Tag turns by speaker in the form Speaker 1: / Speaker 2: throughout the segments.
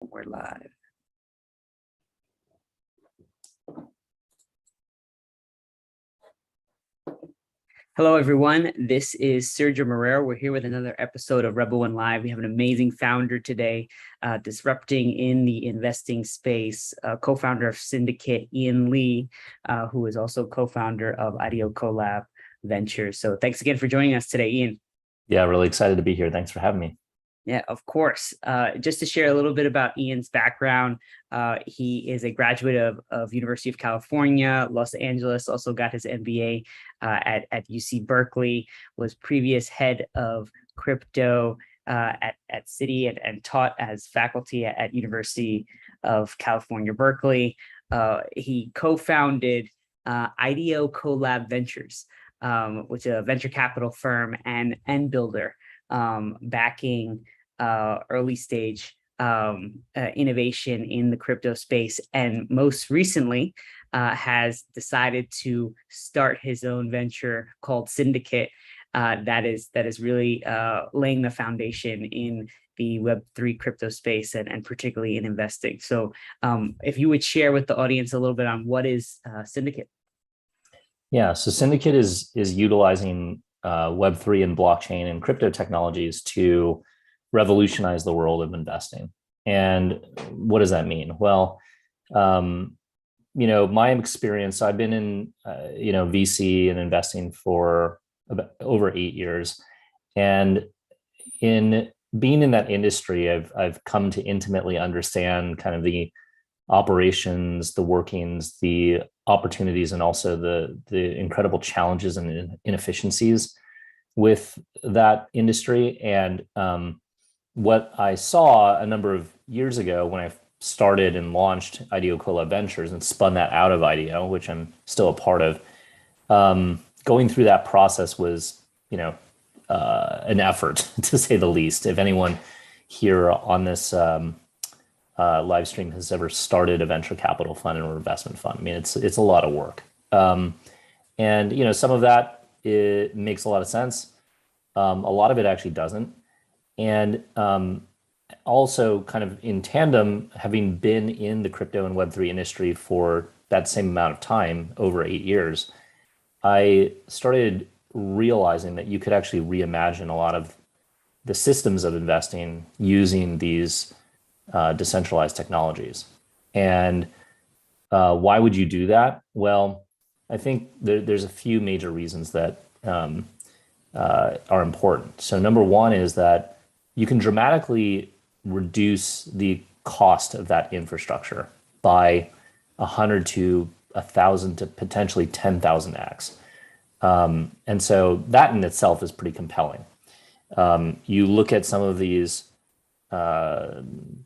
Speaker 1: We're live. Hello, everyone. This is Sergio Morero. We're here with another episode of RBL1 Live. We have an amazing founder today, disrupting in the investing space, co-founder of Syndicate, Ian Lee, who is also co-founder of IDEO Collab Ventures. So thanks again for joining us today, Ian.
Speaker 2: Yeah, really excited to be here. Thanks for having me.
Speaker 1: Yeah, of course. Just to share a little bit about Ian's background, he is a graduate of University of California, Los Angeles, also got his MBA at UC Berkeley, was previous head of crypto at Citi and taught as faculty at University of California, Berkeley. He co-founded IDEO Collab Ventures, which is a venture capital firm and builder, backing early stage innovation in the crypto space, and most recently has decided to start his own venture called Syndicate that is really laying the foundation in the Web3 crypto space and particularly in investing. So if you would share with the audience a little bit on what is Syndicate.
Speaker 2: Yeah, so Syndicate is utilizing Web3 and blockchain and crypto technologies to revolutionize the world of investing. And what does that mean? Well, my experience, I've been in, VC and investing for about over 8 years. And in being in that industry, I've come to intimately understand kind of the operations, the workings, the opportunities, and also the incredible challenges and inefficiencies with that industry. And what I saw a number of years ago when I started and launched IDEO Collab Ventures and spun that out of IDEO, which I'm still a part of, going through that process was, an effort, to say the least. If anyone here on this live stream has ever started a venture capital fund or investment fund, I mean, it's a lot of work. And some of that, it makes a lot of sense. A lot of it actually doesn't. And also kind of in tandem, having been in the crypto and Web3 industry for that same amount of time, over 8 years, I started realizing that you could actually reimagine a lot of the systems of investing using these decentralized technologies. And why would you do that? Well, I think there's a few major reasons that are important. So number one is that you can dramatically reduce the cost of that infrastructure by 100 to 1,000 to potentially 10,000x. And so that in itself is pretty compelling. You look at some of these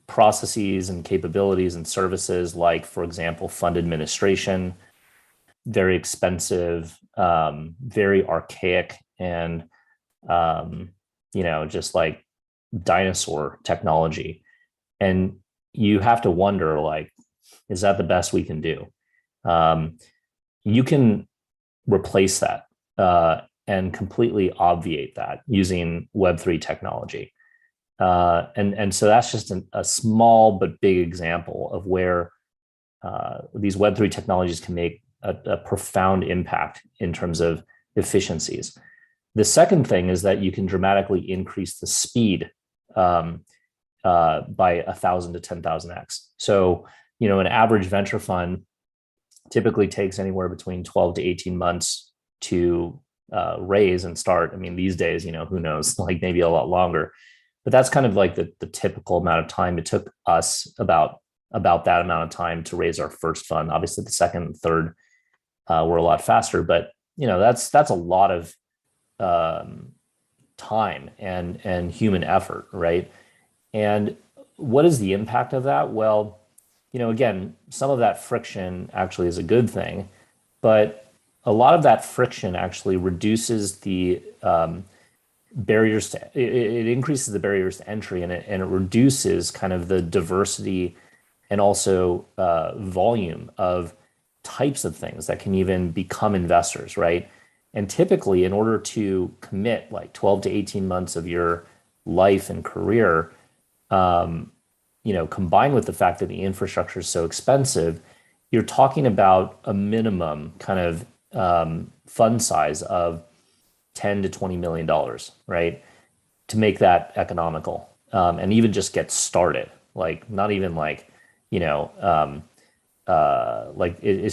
Speaker 2: processes and capabilities and services, like, for example, fund administration, very expensive, very archaic, and just like dinosaur technology. And you have to wonder, like, is that the best we can do? You can replace that and completely obviate that using Web3 technology. And so that's just a small but big example of where these Web3 technologies can make a profound impact in terms of efficiencies. The second thing is that you can dramatically increase the speed by 1,000 to 10,000x. So, an average venture fund typically takes anywhere between 12 to 18 months to raise and start. I mean, these days, who knows, like maybe a lot longer. But that's kind of like the typical amount of time. It took us about that amount of time to raise our first fund. Obviously, the second and third were a lot faster, but that's a lot of time and human effort, right? And what is the impact of that? Well, again, some of that friction actually is a good thing, but a lot of that friction actually reduces the barriers to, it increases the barriers to entry, and it reduces kind of the diversity and also volume of types of things that can even become investors, right? And typically, in order to commit like 12 to 18 months of your life and career combined with the fact that the infrastructure is so expensive, you're talking about a minimum kind of fund size of 10 to $20 million, right, to make that economical, and even just get started. Like not even like, it's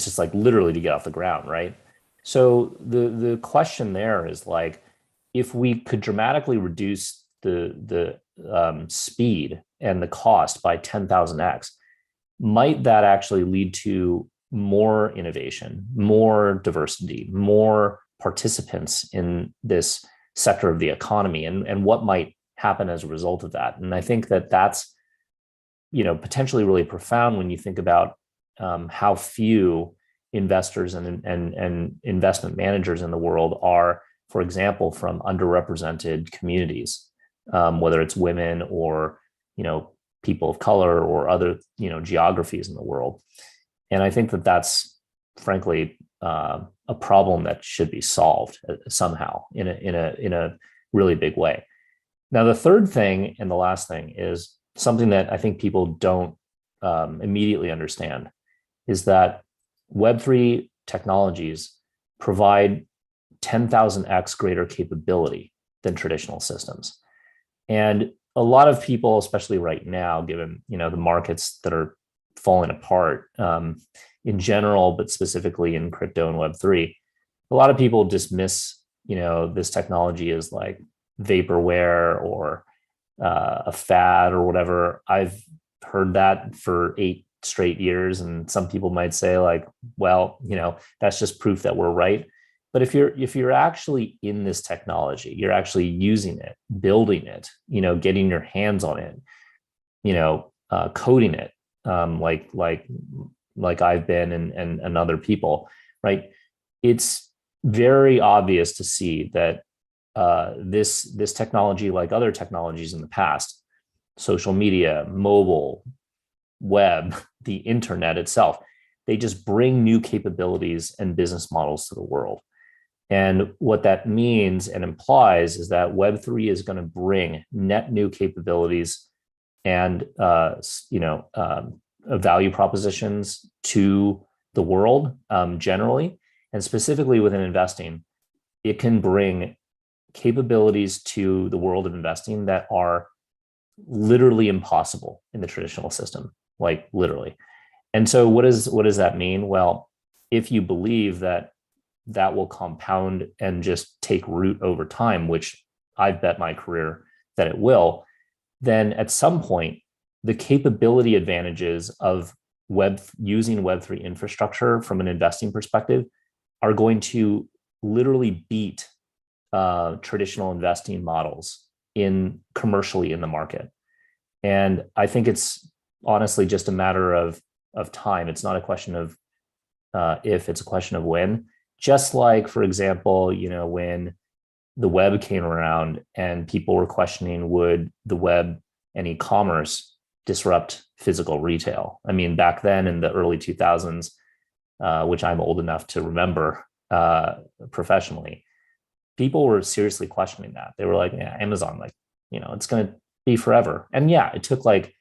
Speaker 2: just like literally to get off the ground, right? So the question there is like, if we could dramatically reduce the speed and the cost by 10,000x, might that actually lead to more innovation, more diversity, more participants in this sector of the economy, and what might happen as a result of that? And I think that that's potentially really profound when you think about how few investors and investment managers in the world are, for example, from underrepresented communities, whether it's women or people of color or other geographies in the world. And I think that that's frankly a problem that should be solved somehow in a really big way. Now, the third thing and the last thing is something that I think people don't immediately understand, is that Web3 technologies provide 10,000x greater capability than traditional systems. And a lot of people, especially right now, given the markets that are falling apart in general, but specifically in crypto and Web3, a lot of people dismiss this technology as like vaporware or a fad or whatever. I've heard that for 8 straight years, and some people might say like, well, that's just proof that we're right. But if you're actually in this technology, you're actually using it, building it, getting your hands on it, coding it, like I've been and other people, right? It's very obvious to see that this technology, like other technologies in the past, social media, mobile, web, the internet itself, they just bring new capabilities and business models to the world. And what that means and implies is that Web3 is going to bring net new capabilities and value propositions to the world generally, and specifically within investing. It can bring capabilities to the world of investing that are literally impossible in the traditional system, like literally. And so what does that mean? Well, if you believe that will compound and just take root over time, which I've bet my career that it will, then at some point, the capability advantages of using Web3 infrastructure from an investing perspective are going to literally beat traditional investing models commercially in the market. And I think it's honestly just a matter of time. It's not a question of if, it's a question of when. Just like, for example, when the web came around and people were questioning, would the web and e-commerce disrupt physical retail? I mean, back then in the early 2000s, which I'm old enough to remember professionally, people were seriously questioning that. They were like, yeah, Amazon, like, it's going to be forever. And yeah, it took like,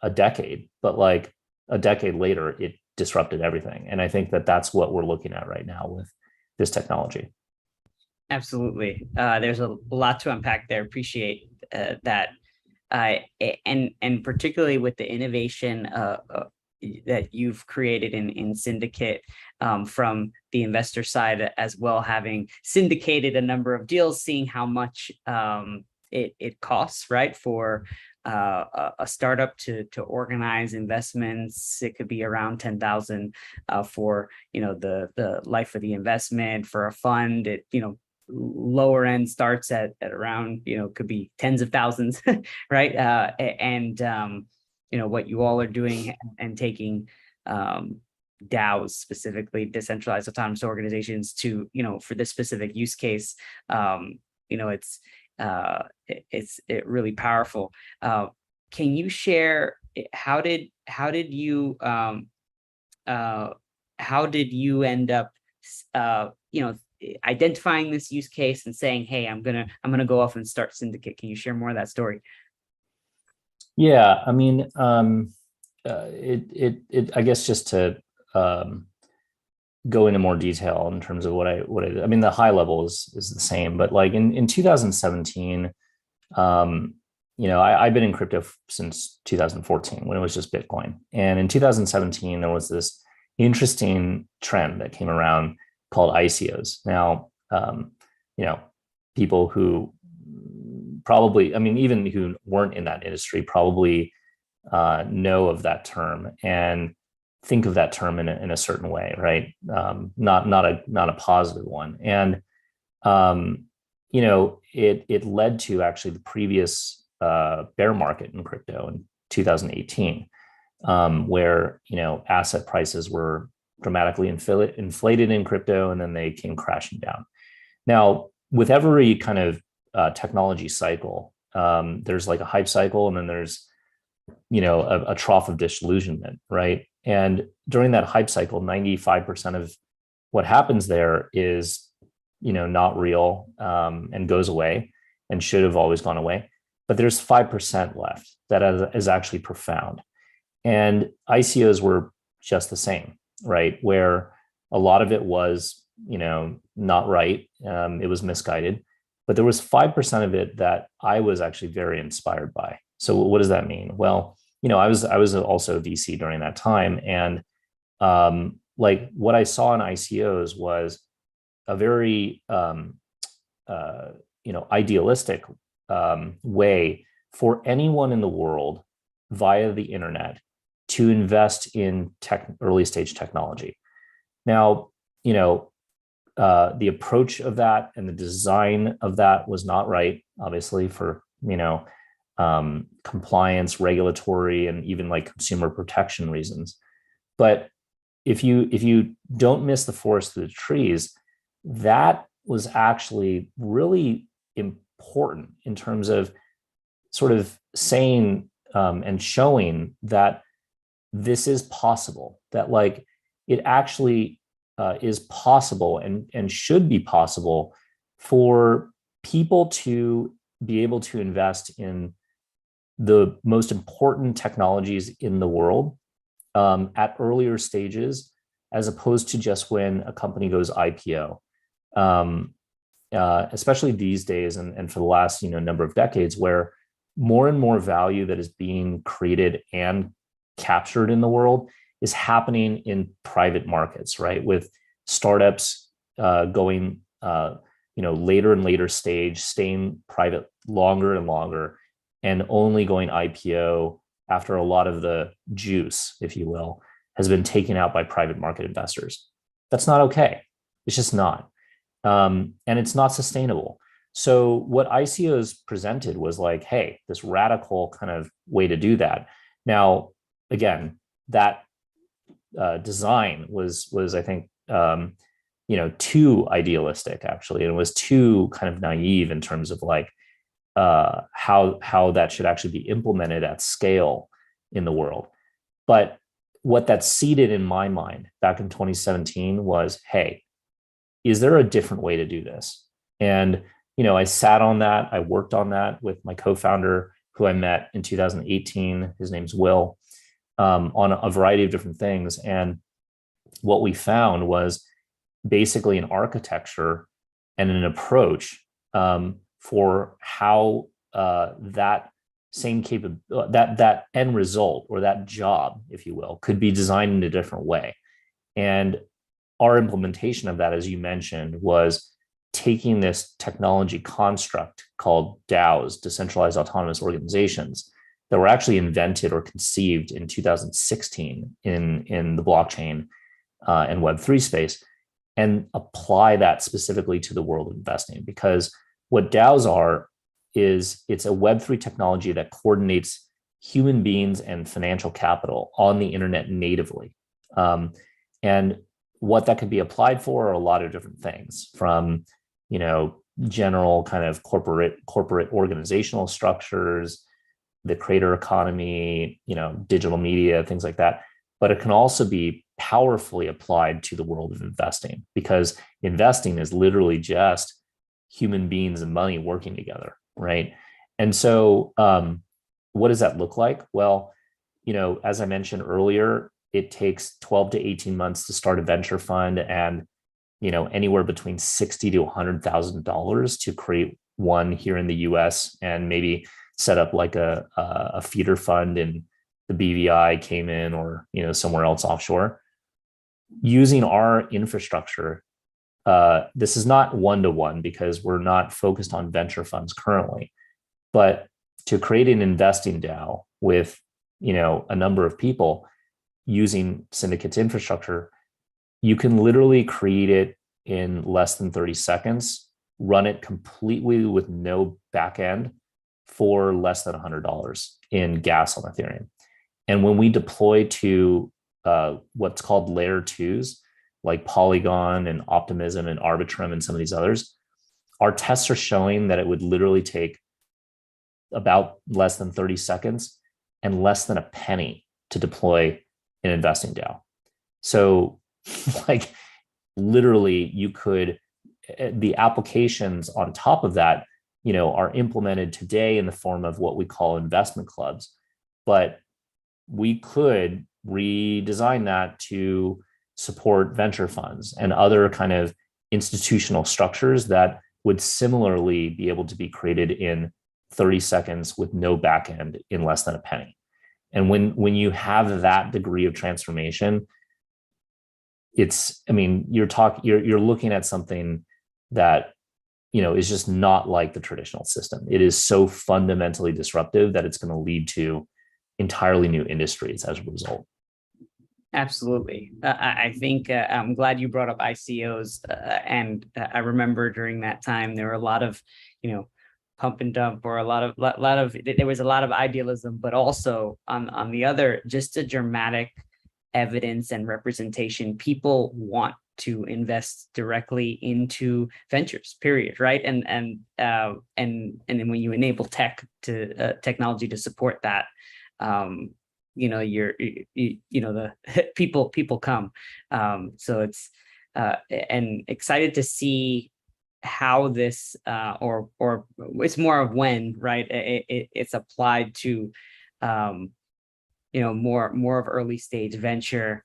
Speaker 2: a decade, but like a decade later, it disrupted everything. And I think that that's what we're looking at right now with this technology.
Speaker 1: Absolutely. There's a lot to unpack there. Appreciate that. And particularly with the innovation that you've created in Syndicate, from the investor side as well, having syndicated a number of deals, seeing how much it costs, right, for a startup to organize investments. It could be around 10,000 for the life of the investment. For a fund, it lower end starts at around could be tens of thousands, right? And what you all are doing and taking DAOs, specifically decentralized autonomous organizations, to for this specific use case, it's really powerful. Can you share how did you end up identifying this use case and saying, hey, I'm gonna go off and start Syndicate? Can you share more of that story?
Speaker 2: Yeah, I mean, I guess just to um, go into more detail in terms of I mean, the high level is the same, but like in 2017, um, I've been in crypto since 2014 when it was just Bitcoin, and in 2017 there was this interesting trend that came around called ICOs. Now, people who probably, I mean, even who weren't in that industry probably know of that term and think of that term in a certain way, right? Not a positive one. And it led to actually the previous bear market in crypto in 2018, where asset prices were dramatically inflated in crypto, and then they came crashing down. Now, with every kind of technology cycle, there's like a hype cycle, and then there's a trough of disillusionment, right? And during that hype cycle, 95% of what happens there is not real, and goes away and should have always gone away. But there's 5% left that is actually profound. And ICOs were just the same, right? Where a lot of it was, not right. It was misguided. But there was 5% of it that I was actually very inspired by. So what does that mean? Well, I was also a VC during that time. And like what I saw in ICOs was a very idealistic way for anyone in the world via the internet to invest in early stage technology. Now, the approach of that and the design of that was not right, obviously, for compliance, regulatory, and even like consumer protection reasons. But if you don't miss the forest through the trees, that was actually really important in terms of sort of saying and showing that this is possible, that like it actually is possible and should be possible for people to be able to invest in the most important technologies in the world at earlier stages, as opposed to just when a company goes IPO. Especially these days, and for the last number of decades, where more and more value that is being created and captured in the world is happening in private markets, right? With startups going later and later stage, staying private longer and longer, and only going IPO after a lot of the juice, if you will, has been taken out by private market investors. That's not okay. It's just not. And it's not sustainable. So what ICOs presented was like, hey, this radical kind of way to do that. Now, again, that design was I think too idealistic, actually, and it was too kind of naive in terms of like how that should actually be implemented at scale in the world. But what that seeded in my mind back in 2017 was, hey, is there a different way to do this? And I sat on that. I worked on that with my co-founder, who I met in 2018. His name's Will, on a variety of different things. And what we found was basically an architecture and an approach for how that same that end result, or that job, if you will, could be designed in a different way. And our implementation of that, as you mentioned, was taking this technology construct called DAOs, decentralized autonomous organizations, that were actually invented or conceived in 2016 in the blockchain and Web3 space, and apply that specifically to the world of investing. Because what DAOs are is it's a Web3 technology that coordinates human beings and financial capital on the internet natively. And what that could be applied for are a lot of different things, from general kind of corporate organizational structures, the creator economy, digital media, things like that. But it can also be powerfully applied to the world of investing, because investing is literally just human beings and money working together, right? And so what does that look like? Well, as I mentioned earlier, it takes 12 to 18 months to start a venture fund, and anywhere between $60 to $100,000 to create one here in the US, and maybe set up like a feeder fund in the BVI, Cayman, or somewhere else offshore. Using our infrastructure, this is not one-to-one because we're not focused on venture funds currently, but to create an investing DAO with a number of people using Syndicate's infrastructure, you can literally create it in less than 30 seconds, run it completely with no backend for less than $100 in gas on Ethereum. And when we deploy to what's called layer twos, like Polygon and Optimism and Arbitrum and some of these others, our tests are showing that it would literally take about less than 30 seconds and less than a penny to deploy an investing DAO. So like literally you could, the applications on top of that, are implemented today in the form of what we call investment clubs, but we could redesign that to support venture funds and other kind of institutional structures that would similarly be able to be created in 30 seconds with no backend in less than a penny. And when you have that degree of transformation, you're looking at something that is just not like the traditional system. It is so fundamentally disruptive that it's going to lead to entirely new industries as a result.
Speaker 1: Absolutely. I think I'm glad you brought up ICOs, and I remember during that time there were a lot of pump and dump, or there was a lot of idealism, but also on the other, just a dramatic evidence and representation. People want to invest directly into ventures, period, right? And then when you enable technology to support that, the people come. So it's and excited to see how this or it's more of when, right? It's applied to more of early stage venture.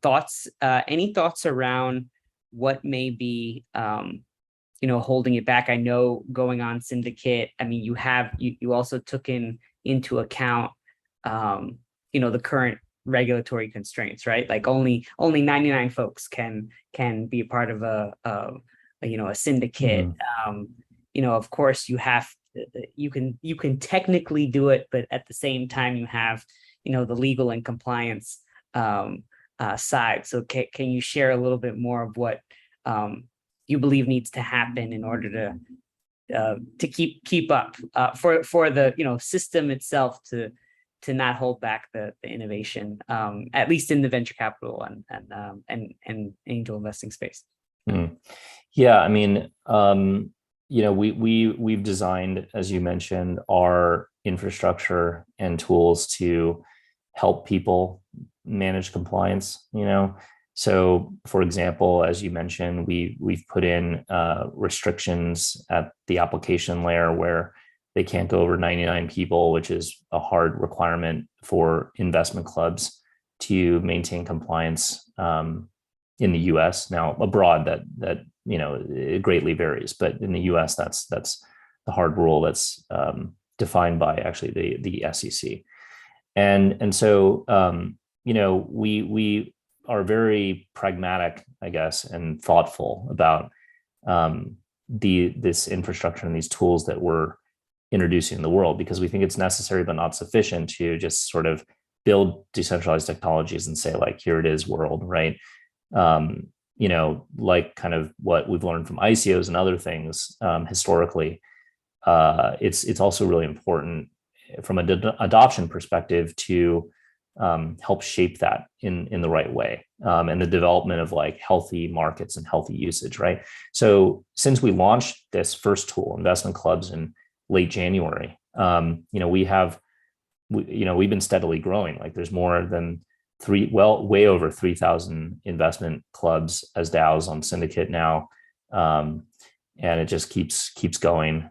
Speaker 1: Thoughts, any thoughts around what may be holding it back? I know going on Syndicate, I mean, you also took into account the current regulatory constraints, right? Like only 99 folks can be a part of a syndicate. Of course you can technically do it, but at the same time you have the legal and compliance side. So can you share a little bit more of what you believe needs to happen in order to keep up for the system itself to not hold back the innovation, at least in the venture capital and angel investing space?
Speaker 2: Yeah, I mean, we've designed, as you mentioned, our infrastructure and tools to help people manage compliance. So, for example, as you mentioned, we've put in restrictions at the application layer where they can't go over 99 people, which is a hard requirement for investment clubs to maintain compliance in the US. Now, abroad, that it greatly varies, but in the US, that's the hard rule that's defined by actually the SEC. And so we are very pragmatic, I guess, and thoughtful about this infrastructure and these tools that we're introducing in the world, because we think it's necessary but not sufficient to just sort of build decentralized technologies and say, like, here it is, world, right? Like kind of what we've learned from ICOs and other things historically, it's also really important from an adoption perspective to help shape that in the right way, and the development of like healthy markets and healthy usage, right? So since we launched this first tool, investment clubs, in late January, we've been steadily growing. Like there's more than way over 3,000 investment clubs as DAOs on Syndicate now, and it just keeps going.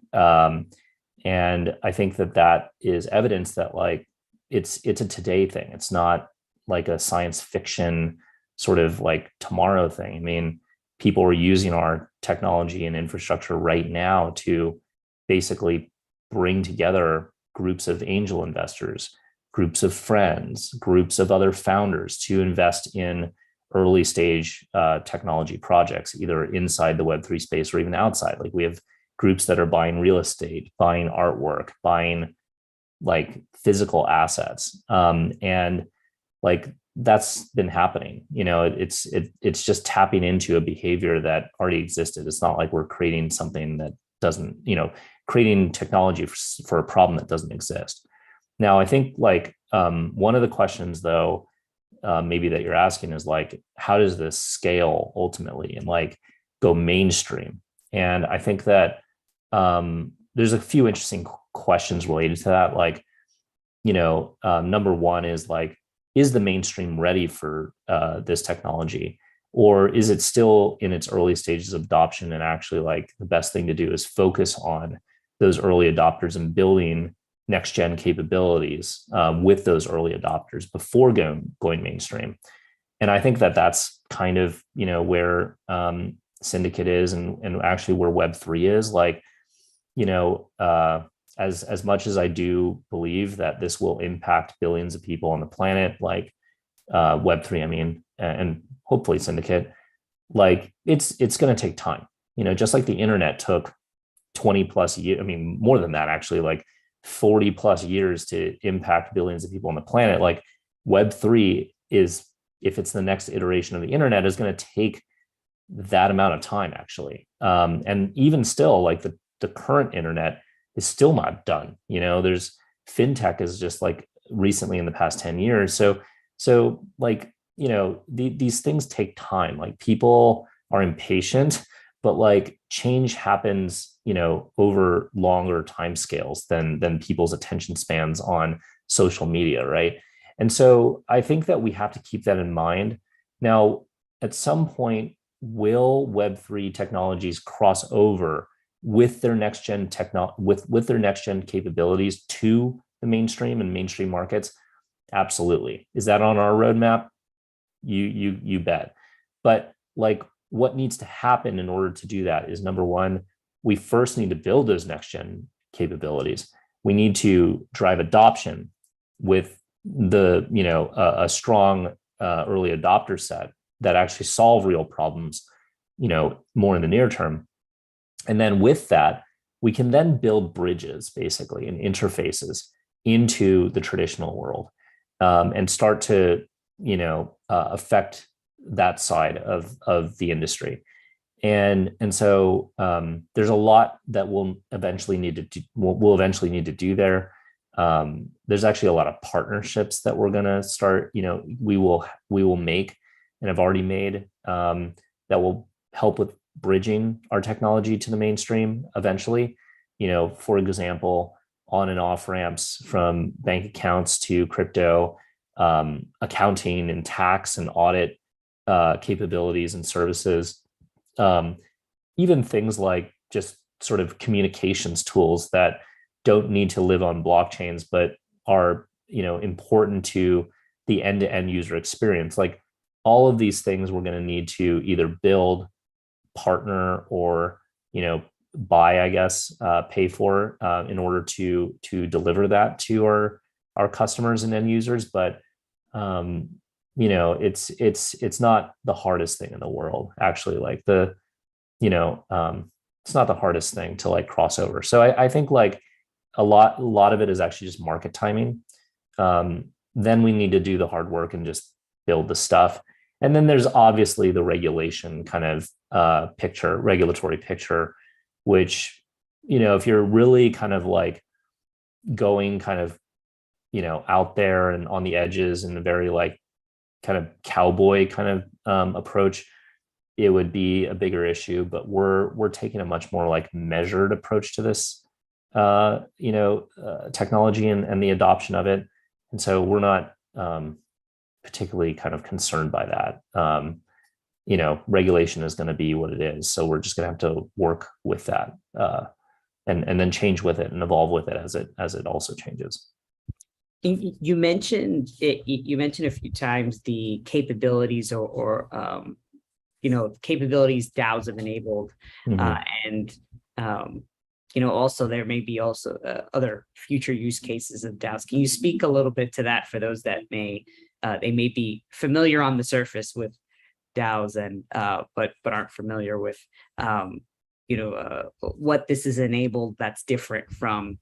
Speaker 2: And I think that that is evidence that like it's a today thing. It's not like a science fiction sort of like tomorrow thing. I mean, people are using our technology and infrastructure right now to basically bring together groups of angel investors, groups of friends, groups of other founders to invest in early stage technology projects, either inside the Web3 space or even outside. Like we have groups that are buying real estate, buying artwork, buying like physical assets. And like that's been happening. It's just tapping into a behavior that already existed. It's not like we're creating something that doesn't, creating technology for a problem that doesn't exist. Now, I think like one of the questions though, maybe that you're asking is like, how does this scale ultimately and like go mainstream? And I think that there's a few interesting questions related to that. Like, number one is like, is the mainstream ready for this technology? Or is it still in its early stages of adoption? And actually, like, the best thing to do is focus on those early adopters and building next gen capabilities with those early adopters before going mainstream. And I think that that's kind of where Syndicate is, and actually where Web3 is. Like, as much as I do believe that this will impact billions of people on the planet, like Web3, I mean, and hopefully Syndicate, like it's going to take time. Just like the internet took 20 plus years, I mean, more than that, actually, like 40 plus years to impact billions of people on the planet. Like Web3 is, if it's the next iteration of the internet, is going to take that amount of time, actually. And even still, like the current internet is still not done. There's fintech is just like recently in the past 10 years. So like, these things take time. Like people are impatient, but like change happens, over longer time scales than people's attention spans on social media, right? And so I think that we have to keep that in mind. Now, at some point, will Web3 technologies cross over with their next gen with their next gen capabilities to the mainstream and mainstream markets? Absolutely. Is that on our roadmap? You bet. But like, what needs to happen in order to do that is, number one, we first need to build those next gen capabilities. We need to drive adoption with a strong early adopter set that actually solve real problems, more in the near term. And then with that, we can then build bridges, basically, and interfaces into the traditional world, and start to, affect that side of the industry. And so there's a lot that we'll eventually need to do there. There's actually a lot of partnerships that we're going to start. We will make and have already made, that will help with bridging our technology to the mainstream eventually. For example, on and off ramps from bank accounts to crypto, accounting and tax and audit capabilities and services, even things like just sort of communications tools that don't need to live on blockchains, but are important to the end-to-end user experience. Like all of these things we're going to need to either build, partner, or buy, I guess, pay for, in order to deliver that to our customers and end users. But it's not the hardest thing in the world, actually. Like it's not the hardest thing to like cross over. So I think like a lot of it is actually just market timing. Then we need to do the hard work and just build the stuff. And then there's obviously the regulation kind of regulatory picture, which, if you're really kind of like going kind of, out there and on the edges in a very like kind of cowboy kind of approach, it would be a bigger issue. But we're taking a much more like measured approach to this, technology and the adoption of it. And so we're not particularly kind of concerned by that. Regulation is going to be what it is. So we're just going to have to work with that. and then change with it and evolve with it as it also changes.
Speaker 1: You mentioned it, you mentioned a few times the capabilities capabilities DAOs have enabled, and also there may be also other future use cases of DAOs. Can you speak a little bit to that for those that may be familiar on the surface with DAOs and but aren't familiar with what this is enabled that's different from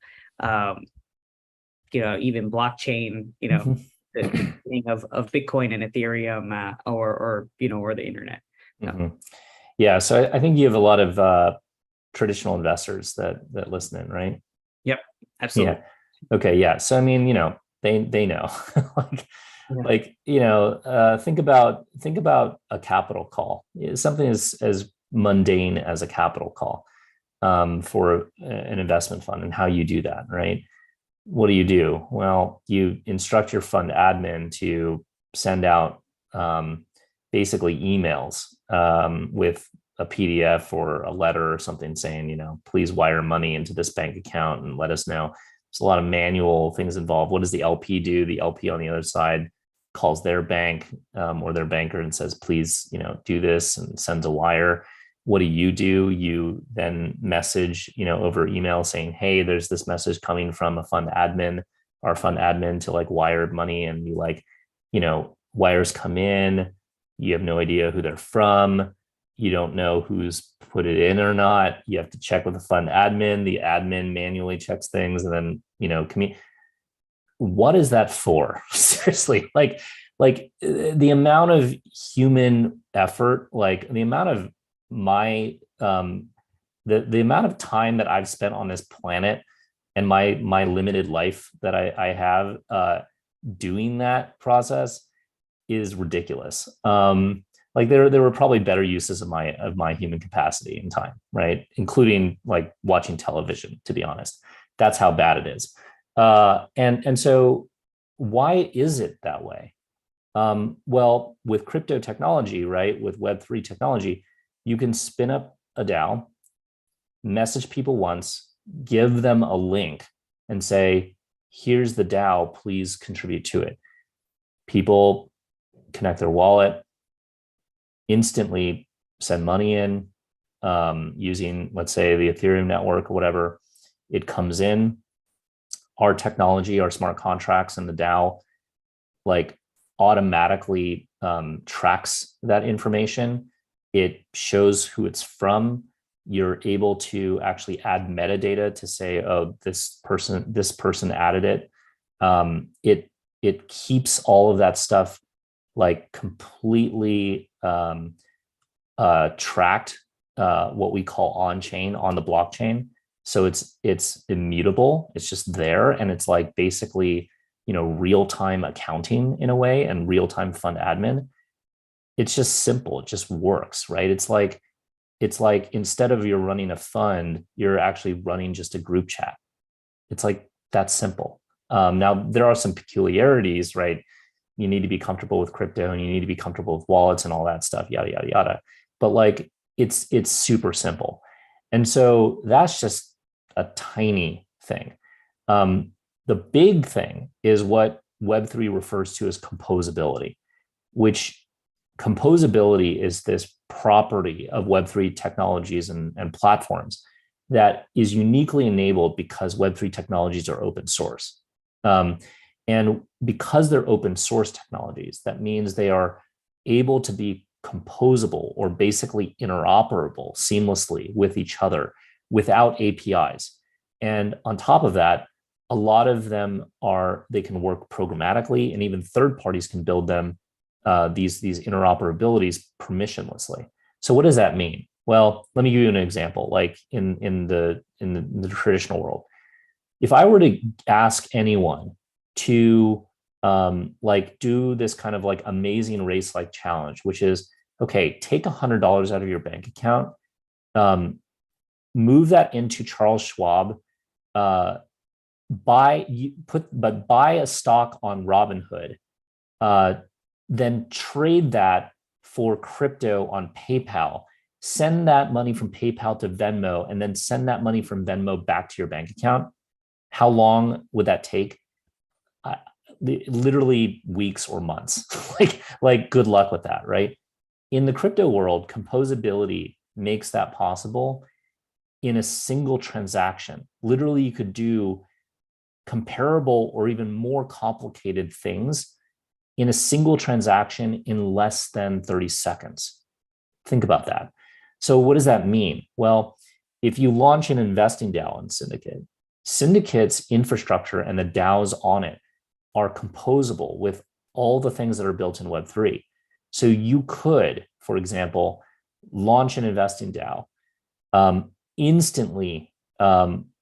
Speaker 1: even blockchain, the thing of Bitcoin and Ethereum, or the internet.
Speaker 2: Yeah, so I think you have a lot of traditional investors that listen in, right?
Speaker 1: Yep, absolutely.
Speaker 2: Yeah. Okay. Yeah. So I mean, they know, think about a capital call. Something as mundane as a capital call for an investment fund, and how you do that, right? What do? Well, you instruct your fund admin to send out basically emails with a PDF or a letter or something saying, please wire money into this bank account and let us know. There's a lot of manual things involved. What does the LP do? The LP on the other side calls their bank or their banker and says, please, do this, and sends a wire. What do? You then message, over email saying, hey, there's this message coming from our fund admin to wire money. And wires come in, you have no idea who they're from. You don't know who's put it in or not. You have to check with the fund admin. The admin manually checks things. And then, what is that for? Seriously, the amount of human effort, the amount of the amount of time that I've spent on this planet and my limited life that I have doing that process is ridiculous. There were probably better uses of my human capacity and time, right? Including watching television, to be honest. That's how bad it is. And so why is it that way? Well, with crypto technology, right, with Web3 technology, you can spin up a DAO, message people once, give them a link, and say, here's the DAO, please contribute to it. People connect their wallet, instantly send money in using, let's say, the Ethereum network or whatever. It comes in. Our technology, our smart contracts, and the DAO automatically tracks that information. It shows who it's from. You're able to actually add metadata to say, oh, this person added it. It keeps all of that stuff completely tracked, what we call on-chain, on the blockchain. So it's immutable. It's just there, and it's basically real-time accounting in a way, and real-time fund admin. It's just simple. It just works, right? It's like instead of you're running a fund, you're actually running just a group chat. It's that simple. Now there are some peculiarities, right? You need to be comfortable with crypto, and you need to be comfortable with wallets and all that stuff, yada, yada, yada. But it's super simple. And so that's just a tiny thing. The big thing is what Web3 refers to as composability, which composability is this property of Web3 technologies and platforms that is uniquely enabled because Web3 technologies are open source. And because they're open source technologies, that means they are able to be composable, or basically interoperable seamlessly with each other without APIs. And on top of that, a lot of them they can work programmatically, and even third parties can build them, these interoperabilities permissionlessly. So what does that mean? Well, let me give you an example. In the traditional world, if I were to ask anyone to do this kind of amazing race challenge, which is, okay, take $100 out of your bank account, move that into Charles Schwab, buy a stock on Robinhood, then trade that for crypto on PayPal, send that money from PayPal to Venmo, and then send that money from Venmo back to your bank account. How long would that take? Uh, Literally weeks or months. like good luck with that, right? In the crypto world, composability makes that possible in a single transaction. Literally, you could do comparable or even more complicated things in a single transaction in less than 30 seconds. Think about that. So what does that mean? Well, if you launch an investing DAO in Syndicate, Syndicate's infrastructure and the DAOs on it are composable with all the things that are built in Web3. So you could, for example, launch an investing DAO, instantly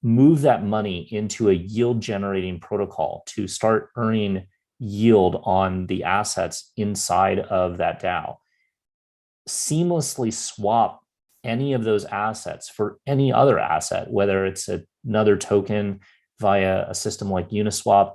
Speaker 2: move that money into a yield generating protocol to start earning yield on the assets inside of that DAO, seamlessly swap any of those assets for any other asset, whether it's another token via a system like Uniswap,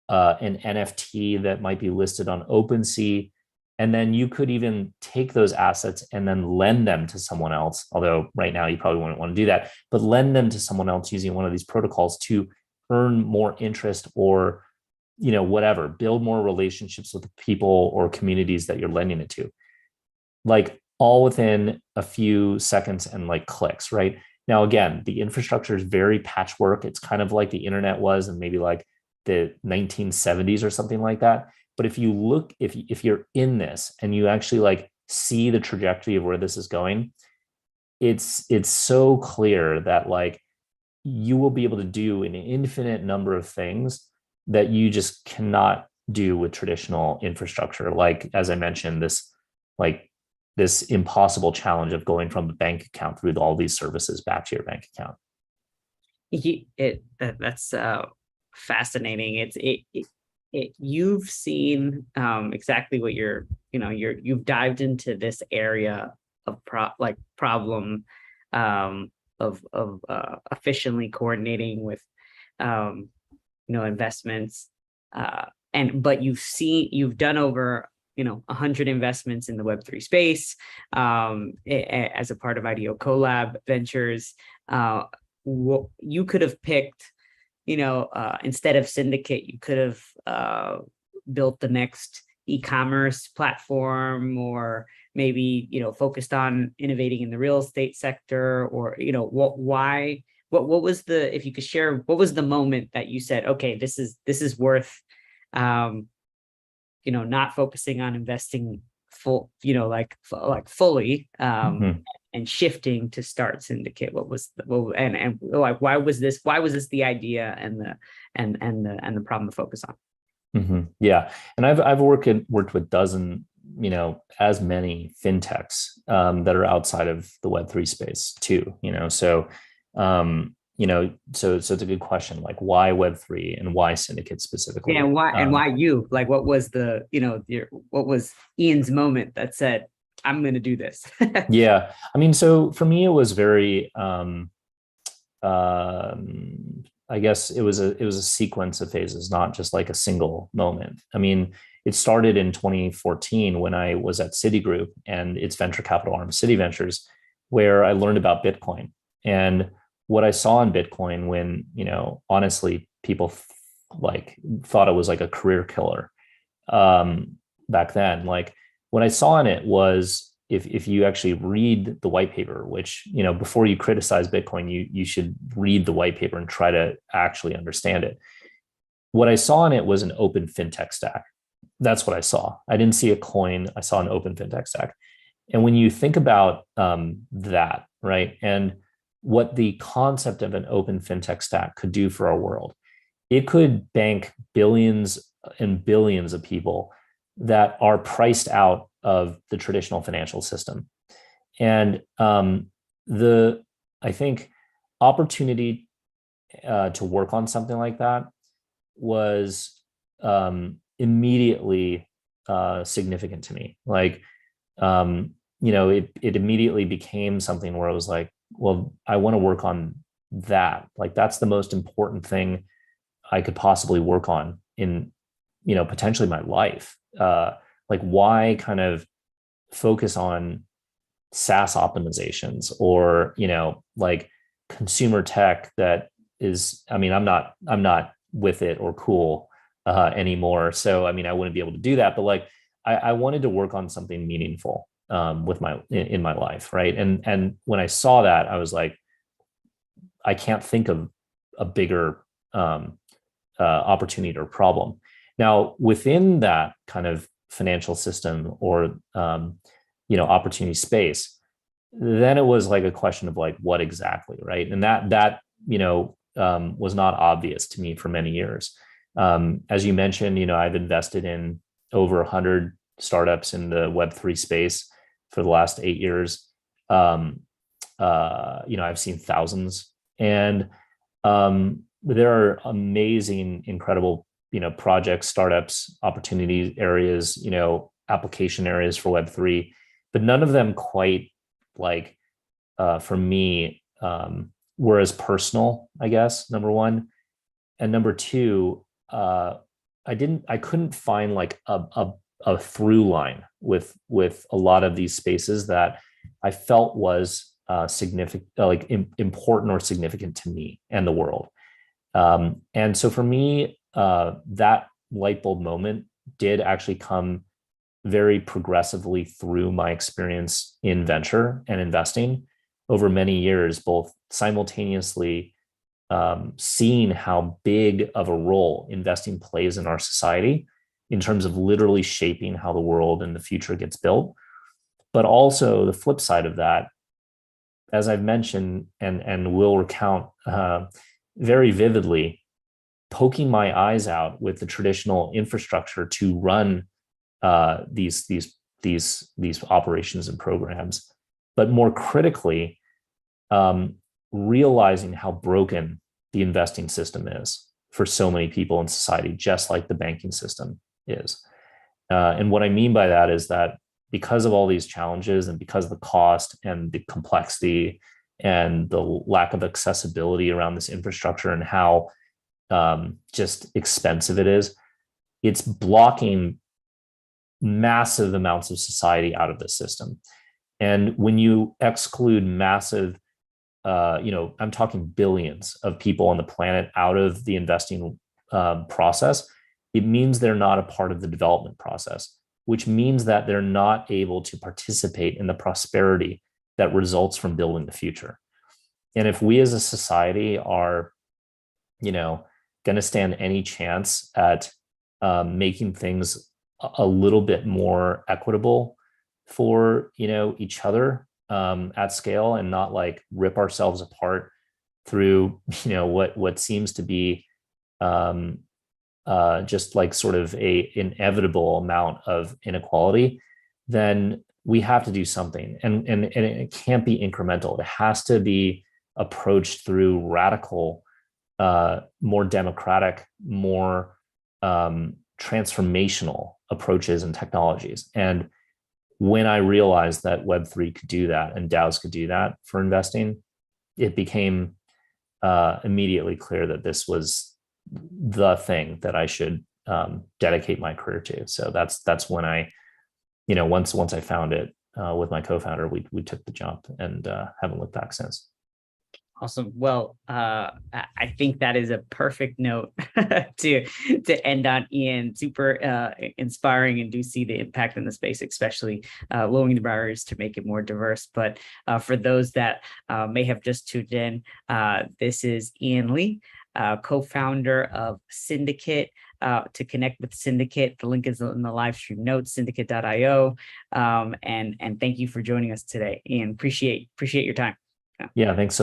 Speaker 2: an NFT that might be listed on OpenSea. And then you could even take those assets and then lend them to someone else. Although right now you probably wouldn't want to do that, but lend them to someone else using one of these protocols to earn more interest or, whatever, build more relationships with the people or communities that you're lending it to. Like all within a few seconds and like clicks, right? Now, again, the infrastructure is very patchwork. It's kind of like the internet was and maybe like the 1970s or something like that. But if you look, if you're in this and you actually like see the trajectory of where this is going, it's so clear that like you will be able to do an infinite number of things that you just cannot do with traditional infrastructure. Like, as I mentioned, this impossible challenge of going from a bank account through all these services back to your bank account.
Speaker 1: That's fascinating. You've seen exactly what you've dived into this area of problem of efficiently coordinating with investments, but you've done over 100 investments in the Web3 space as a part of IDEO Collab Ventures. You could have picked, instead of Syndicate, you could have built the next e-commerce platform, or maybe focused on innovating in the real estate sector, or what was the, if you could share, what was the moment that you said, okay, this is worth not focusing on investing fully, and shifting to start Syndicate? What was why was this the idea and the problem to focus on?
Speaker 2: Yeah, and I've worked with dozen, as many fintechs that are outside of the Web3 space too. So so it's a good question. Like, why Web3 and why Syndicate specifically?
Speaker 1: Yeah, and why you? Like, what was the what was Ian's moment that said, I'm going to do this?
Speaker 2: Yeah, I mean, so for me, it was very, I guess it was a sequence of phases, not just like a single moment. I mean, it started in 2014 when I was at Citigroup and its venture capital arm, Citi Ventures, where I learned about Bitcoin. And what I saw in Bitcoin, when, honestly, people thought it was like a career killer back then. Like, what I saw in it was, if you actually read the white paper, which, before you criticize Bitcoin, you should read the white paper and try to actually understand it. What I saw in it was an open fintech stack. That's what I saw. I didn't see a coin. I saw an open fintech stack. And when you think about that, right, and what the concept of an open fintech stack could do for our world, it could bank billions and billions of people that are priced out of the traditional financial system. And I think opportunity to work on something like that was immediately significant to me. Like, it immediately became something where I was like, well, I want to work on that. Like, that's the most important thing I could possibly work on in, potentially my life. Like, why kind of focus on SaaS optimizations, or like consumer tech that is, I mean, I'm not with it or cool anymore. So I mean, I wouldn't be able to do that. But like, I wanted to work on something meaningful with in my life, right? And when I saw that, I was like, I can't think of a bigger opportunity or problem. Now, within that kind of financial system or opportunity space, then it was like a question of like what exactly, right? And that was not obvious to me for many years. As you mentioned, I've invested in over 100 startups in the Web3 space for the last 8 years. I've seen thousands, and there are amazing, incredible, projects, startups, opportunity areas, application areas for Web3, but none of them quite like, for me, were as personal, I guess, number one. And number two, I couldn't find like a through line with a lot of these spaces that I felt was significant, like important or significant to me and the world. And so for me, that light bulb moment did actually come very progressively through my experience in venture and investing over many years, both simultaneously seeing how big of a role investing plays in our society in terms of literally shaping how the world and the future gets built. But also the flip side of that, as I've mentioned and will recount very vividly, poking my eyes out with the traditional infrastructure to run these operations and programs, but more critically, realizing how broken the investing system is for so many people in society, just like the banking system is. And what I mean by that is that because of all these challenges and because of the cost and the complexity and the lack of accessibility around this infrastructure and how just expensive it is, it's blocking massive amounts of society out of the system. And when you exclude massive, I'm talking billions of people on the planet out of the investing process, it means they're not a part of the development process, which means that they're not able to participate in the prosperity that results from building the future. And if we as a society are, going to stand any chance at making things a little bit more equitable for, each other at scale, and not like rip ourselves apart through, what seems to be just like sort of a inevitable amount of inequality, then we have to do something. And it can't be incremental. It has to be approached through radical, more democratic, more transformational approaches and technologies. And when I realized that Web3 could do that and DAOs could do that for investing, it became immediately clear that this was the thing that I should dedicate my career to. So that's when I, once I found it with my co-founder, we took the jump and haven't looked back since.
Speaker 1: Awesome. Well, I think that is a perfect note to end on, Ian. Super inspiring, and do see the impact in the space, especially lowering the barriers to make it more diverse. But for those that may have just tuned in, this is Ian Lee, co-founder of Syndicate. To connect with Syndicate, the link is in the live stream notes, syndicate.io. And thank you for joining us today, Ian. Appreciate your time.
Speaker 2: Yeah, thanks so